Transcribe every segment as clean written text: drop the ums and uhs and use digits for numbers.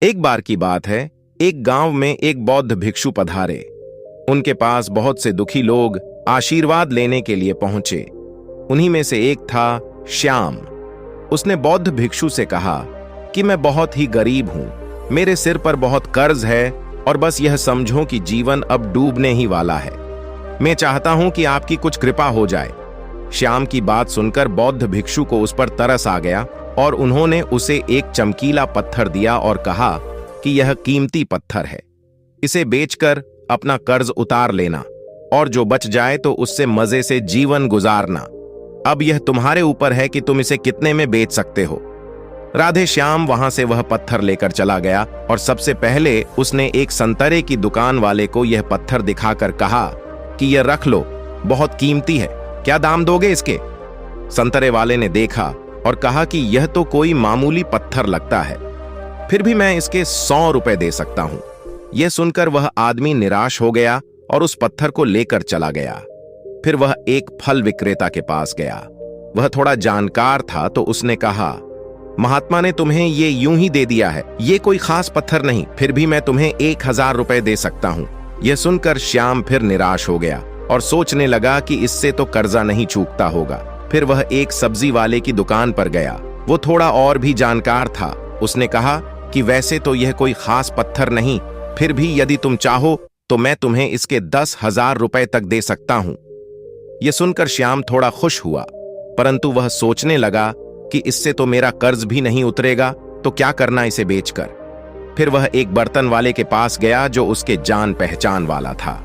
एक बार की बात है, एक गांव में एक बौद्ध भिक्षु पधारे। उनके पास बहुत से दुखी लोग आशीर्वाद लेने के लिए पहुंचे। उन्हीं में से एक था श्याम। उसने बौद्ध भिक्षु से कहा कि मैं बहुत ही गरीब हूं, मेरे सिर पर बहुत कर्ज है और बस यह समझो कि जीवन अब डूबने ही वाला है। मैं चाहता हूं कि आपकी कुछ कृपा हो जाए। श्याम की बात सुनकर बौद्ध भिक्षु को उस पर तरस आ गया और उन्होंने उसे एक चमकीला पत्थर दिया और कहा कि यह कीमती पत्थर है, इसे बेचकर अपना कर्ज उतार लेना और जो बच जाए तो उससे मजे से जीवन गुजारना। अब यह तुम्हारे ऊपर है कि तुम इसे कितने में बेच सकते हो। राधे श्याम वहां से वह पत्थर लेकर चला गया और सबसे पहले उसने एक संतरे की दुकान वाले को यह पत्थर दिखाकर कहा कि यह रख लो, बहुत कीमती है, क्या दाम दोगे इसके? संतरे वाले ने देखा और कहा कि यह तो कोई मामूली पत्थर लगता है, फिर भी मैं इसके 100 रुपए दे सकता हूं। यह सुनकर वह आदमी निराश हो गया और उस पत्थर को लेकर चला गया। फिर वह एक फल विक्रेता के पास गया। वह थोड़ा जानकार था तो उसने कहा, महात्मा ने तुम्हें ये यूं ही दे दिया है, ये कोई खास पत्थर नहीं, फिर भी मैं तुम्हें 1000 रुपए दे सकता हूं। यह सुनकर श्याम फिर निराश हो गया और सोचने लगा कि इससे तो कर्जा नहीं चूकता होगा। फिर वह एक सब्जी वाले की दुकान पर गया। वो थोड़ा और भी जानकार था। उसने कहा कि वैसे तो यह कोई खास पत्थर नहीं, फिर भी यदि तुम चाहो तो मैं तुम्हें इसके 10,000 रुपए तक दे सकता हूं। यह सुनकर श्याम थोड़ा खुश हुआ, परंतु वह सोचने लगा कि इससे तो मेरा कर्ज भी नहीं उतरेगा, तो क्या करना इसे बेचकर। फिर वह एक बर्तन वाले के पास गया जो उसके जान पहचान वाला था।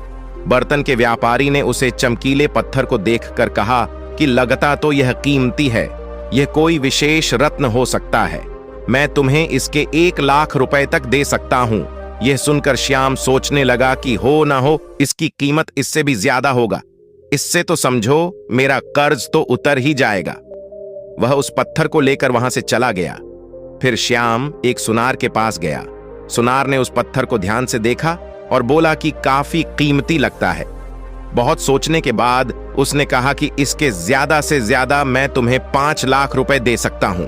बर्तन के व्यापारी ने उसे चमकीले पत्थर को देखकर कहा कि लगता तो यह कीमती है, यह कोई विशेष रत्न हो सकता है, मैं तुम्हें इसके 1,00,000 रुपए तक दे सकता हूं। यह सुनकर श्याम सोचने लगा कि हो ना हो इसकी कीमत इससे भी ज्यादा होगा, इससे तो समझो मेरा कर्ज तो उतर ही जाएगा। वह उस पत्थर को लेकर वहां से चला गया। फिर श्याम एक सुनार के पास गया। सुनार ने उस पत्थर को ध्यान से देखा और बोला कि काफी कीमती लगता है। बहुत सोचने के बाद उसने कहा कि इसके ज्यादा से ज्यादा मैं तुम्हें 5,00,000 रुपए दे सकता हूं।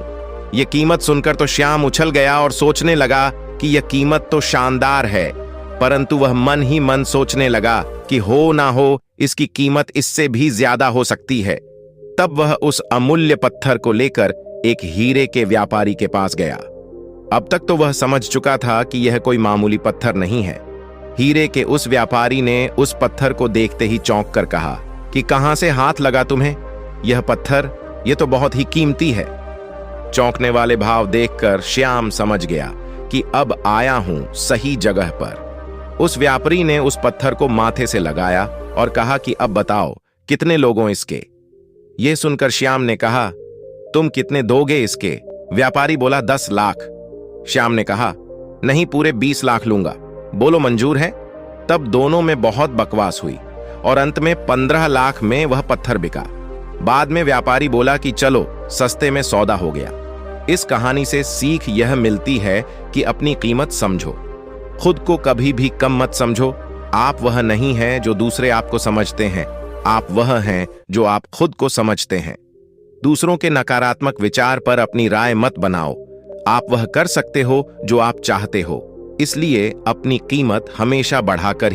यह कीमत सुनकर तो श्याम उछल गया और सोचने लगा कि यह कीमत तो शानदार है, परंतु वह मन ही मन सोचने लगा कि हो ना हो इसकी कीमत इससे भी ज्यादा हो सकती है। तब वह उस अमूल्य पत्थर को लेकर एक हीरे के व्यापारी के पास गया। अब तक तो वह समझ चुका था कि यह कोई मामूली पत्थर नहीं है। हीरे के उस व्यापारी ने उस पत्थर को देखते ही चौंक कर कहा कि कहां से हाथ लगा तुम्हें यह पत्थर, यह तो बहुत ही कीमती है। चौंकने वाले भाव देखकर श्याम समझ गया कि अब आया हूं सही जगह पर। उस व्यापारी ने उस पत्थर को माथे से लगाया और कहा कि अब बताओ कितने लोगों इसके। यह सुनकर श्याम ने कहा, तुम कितने दोगे इसके? व्यापारी बोला 10 लाख। श्याम ने कहा, नहीं, पूरे 20 लाख लूंगा, बोलो मंजूर है? तब दोनों में बहुत बकवास हुई और अंत में 15 लाख में वह पत्थर बिका। बाद में व्यापारी बोला कि चलो सस्ते में सौदा हो गया। इस कहानी से सीख यह मिलती है कि अपनी कीमत समझो, खुद को कभी भी कम मत समझो। आप वह नहीं हैं जो दूसरे आपको समझते हैं, आप वह हैं जो आप खुद को समझते हैं। दूसरों के नकारात्मक विचार पर अपनी राय मत बनाओ। आप वह कर सकते हो जो आप चाहते हो, इसलिए अपनी कीमत हमेशा बढ़ाकर ही